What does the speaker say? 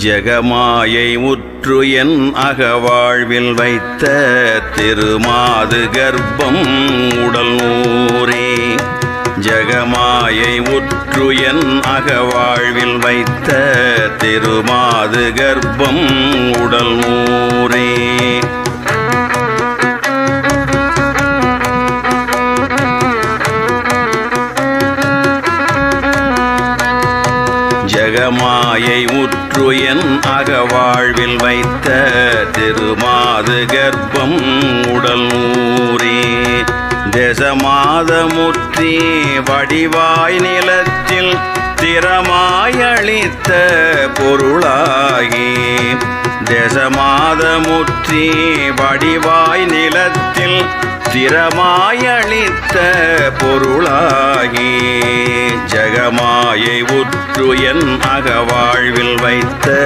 ஜெகமாயை உற்று என் அகவாழ்வில் வைத்த திருமாது கர்ப்பம் உடல் நூறே. ஜெகமாயை உற்று என் அகவாழ்வில் வைத்த திருமாது கர்ப்பம் உடல் நூறே. ஜெகமாயை உற்று என் அகவாழ்வில் வைத்த திருமாது கர்ப்பம் உடல் நூறே. தேசமாதமுற்றி வடிவாய் நிலத்தில் திறமாயளித்த பொருளாகி. தேசமாதமுற்றி வடிவாய் நிலத்தில் திறமாயளித்த பொருளாகி. ஜெகமாயை உற்று என் அகவாழ்வில் வைத்த